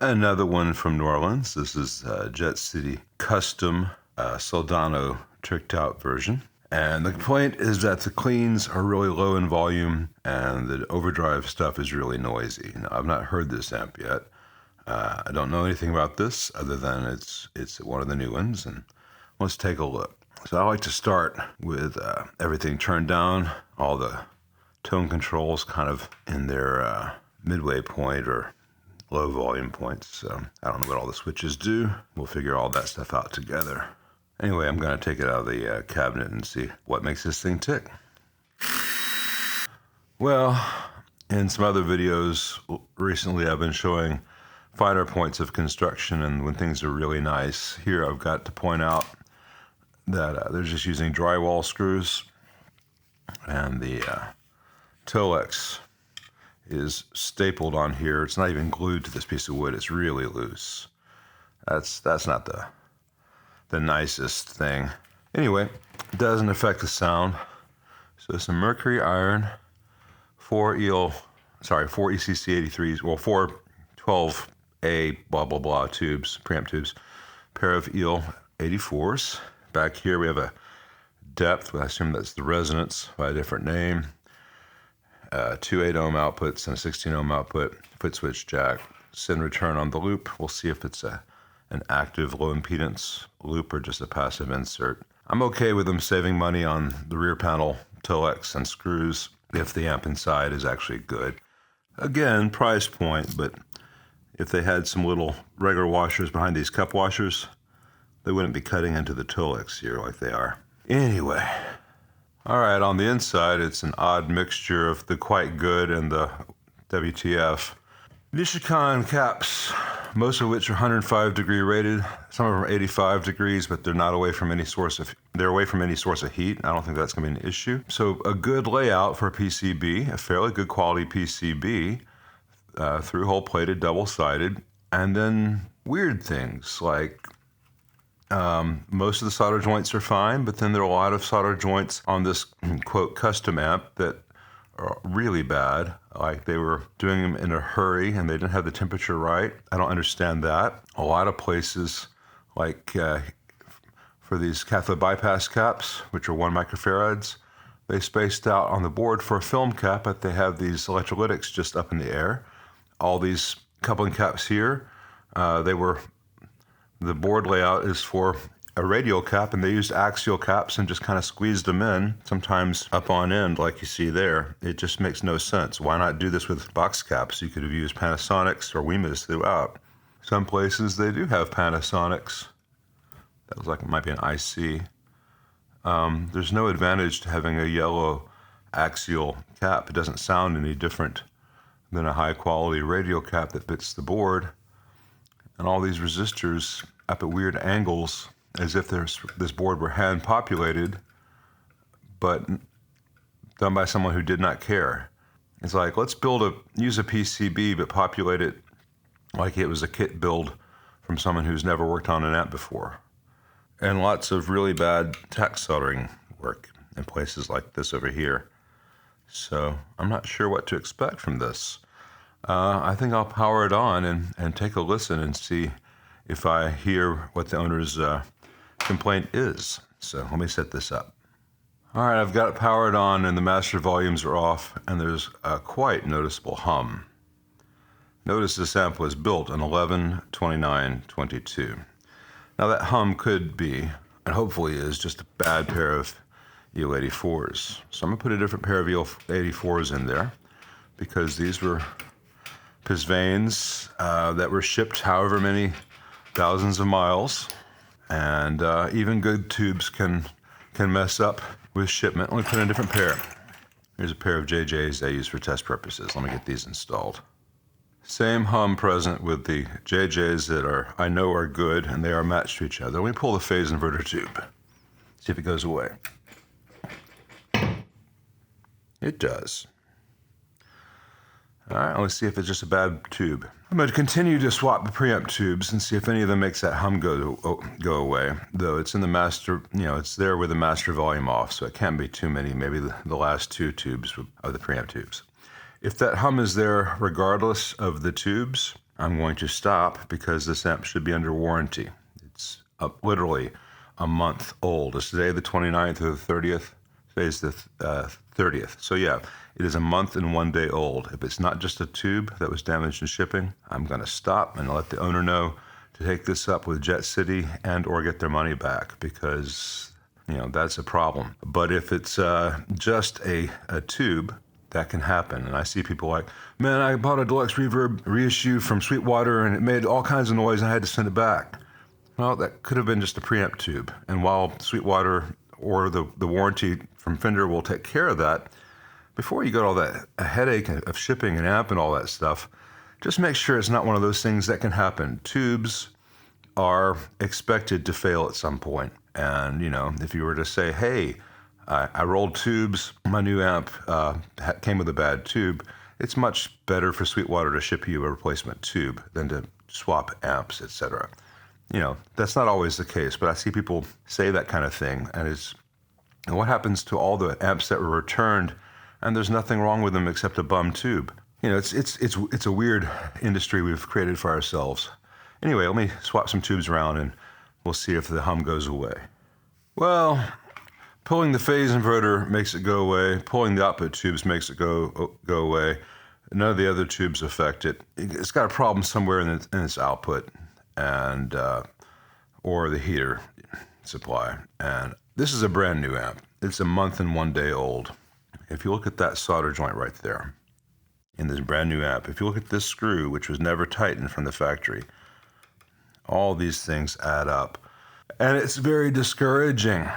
Another one from New Orleans. This is Jet City Custom Soldano tricked out version. And the complaint is that the cleans are really low in volume and the overdrive stuff is really noisy. Now, I've not heard this amp yet. I don't know anything about this other than it's one of the new ones, and let's take a look. So I like to start with everything turned down, all the tone controls kind of in their midway point or low volume points. So I don't know what all the switches do. We'll figure all that stuff out together. Anyway, I'm going to take it out of the cabinet and see what makes this thing tick. Well, in some other videos recently, I've been showing finer points of construction and when things are really nice. Here I've got to point out that they're just using drywall screws, and the Tolex is stapled on here. It's not even glued to this piece of wood. It's really loose. That's not the nicest thing. Anyway, it doesn't affect the sound. So some mercury iron, 4 ECC 83s, well, 4 12A blah blah blah tubes, preamp tubes, pair of EL 84s. Back here we have a depth, I assume that's the resonance by a different name. 2 8-ohm outputs and a 16-ohm output, foot switch jack, send return on the loop. We'll see if it's an active low impedance loop or just a passive insert. I'm okay with them saving money on the rear panel Tolex and screws if the amp inside is actually good. Again, price point, but if they had some little regular washers behind these cup washers, they wouldn't be cutting into the Tolex here like they are. Anyway, all right, on the inside, it's an odd mixture of the quite good and the WTF. Nishikan caps, most of which are 105 degree rated. Some of them are 85 degrees, but they're not away from any source of heat. I don't think that's going to be an issue. So a good layout for a PCB, a fairly good quality PCB, through-hole plated, double-sided, and then weird things like most of the solder joints are fine, but then there are a lot of solder joints on this quote custom amp that are really bad. Like they were doing them in a hurry and they didn't have the temperature right. I don't understand that. A lot of places, like for these cathode bypass caps, which are 1 microfarads, they spaced out on the board for a film cap, but they have these electrolytics just up in the air. All these coupling caps here, the board layout is for a radial cap, and they used axial caps and just kind of squeezed them in, sometimes up on end like you see there. It just makes no sense. Why not do this with box caps? You could have used Panasonics or Weemas throughout. Some places they do have Panasonics. That looks like it might be an IC. There's no advantage to having a yellow axial cap. It doesn't sound any different than a high quality radial cap that fits the board. And all these resistors up at weird angles, as if this board were hand populated, but done by someone who did not care. It's like, let's use a PCB, but populate it like it was a kit build from someone who's never worked on an amp before. And lots of really bad tack soldering work in places like this over here. So I'm not sure what to expect from this. I think I'll power it on and take a listen and see if I hear what the owner's complaint is. So let me set this up. All right, I've got it powered on and the master volumes are off, and there's a quite noticeable hum. Notice this amp was built on 11/29/22. Now that hum could be, and hopefully is, just a bad pair of EL84s. So I'm gonna put a different pair of EL84s in there because these were Pisvanes that were shipped however many thousands of miles, and even good tubes can mess up with shipment. Let me put in a different pair. Here's a pair of JJs I use for test purposes. Let me get these installed. Same hum present with the JJs that I know are good, and they are matched to each other. Let me pull the phase inverter tube, see if it goes away. It does. All right, let's see if it's just a bad tube. I'm going to continue to swap the preamp tubes and see if any of them makes that hum go away. Though it's in the master, it's there with the master volume off, so it can't be too many. Maybe the last 2 tubes of the preamp tubes. If that hum is there regardless of the tubes, I'm going to stop because this amp should be under warranty. It's literally a month old. Is today the 29th or the 30th? Today's the 30th. So yeah, it is a month and 1 day old. If it's not just a tube that was damaged in shipping, I'm going to stop and let the owner know to take this up with Jet City and or get their money back, because that's a problem. But if it's just a tube, that can happen. And I see people like, man, I bought a deluxe reverb reissue from Sweetwater and it made all kinds of noise and I had to send it back. Well, that could have been just a preamp tube. And while Sweetwater or the warranty from Fender will take care of that, before you get all that a headache of shipping an amp and all that stuff, just make sure it's not one of those things that can happen. Tubes are expected to fail at some point. And, if you were to say, hey, I rolled tubes, my new amp came with a bad tube, it's much better for Sweetwater to ship you a replacement tube than to swap amps, etc. That's not always the case, but I see people say that kind of thing. And what happens to all the amps that were returned and there's nothing wrong with them except a bum tube? It's a weird industry we've created for ourselves. Anyway, let me swap some tubes around and we'll see if the hum goes away. Well, pulling the phase inverter makes it go away. Pulling the output tubes makes it go away. None of the other tubes affect it. It's got a problem somewhere in its output and or the heater supply. And this is a brand new amp. It's a month and 1 day old. If you look at that solder joint right there in this brand new amp, if you look at this screw, which was never tightened from the factory, all these things add up. And it's very discouraging.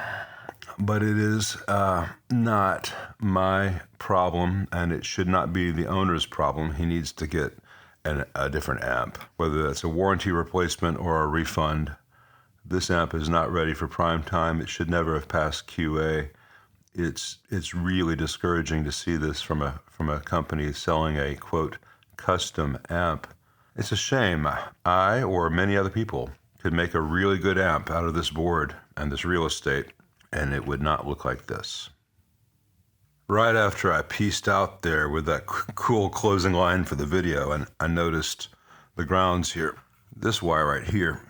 But it is not my problem, and it should not be the owner's problem. He needs to get a different amp, whether that's a warranty replacement or a refund. This amp is not ready for prime time. It should never have passed QA. It's really discouraging to see this from a company selling a, quote, custom amp. It's a shame. I or many other people could make a really good amp out of this board and this real estate, and it would not look like this. Right after I pieced out there with that cool closing line for the video, and I noticed the grounds here. This wire right here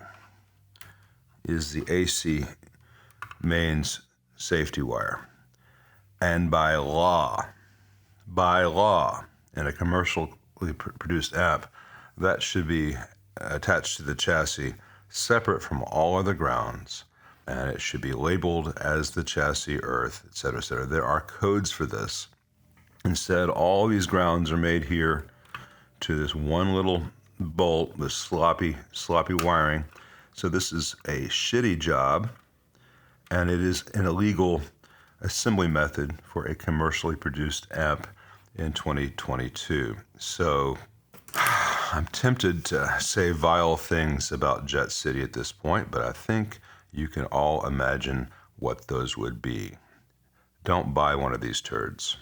is the AC mains safety wire. And by law, in a commercially produced amp, that should be attached to the chassis separate from all other grounds. And it should be labeled as the chassis earth, etc., etc. There are codes for this. Instead, all these grounds are made here to this one little bolt with sloppy wiring. So this is a shitty job, and it is an illegal assembly method for a commercially produced amp in 2022. So I'm tempted to say vile things about Jet City at this point, but I think you can all imagine what those would be. Don't buy one of these turds.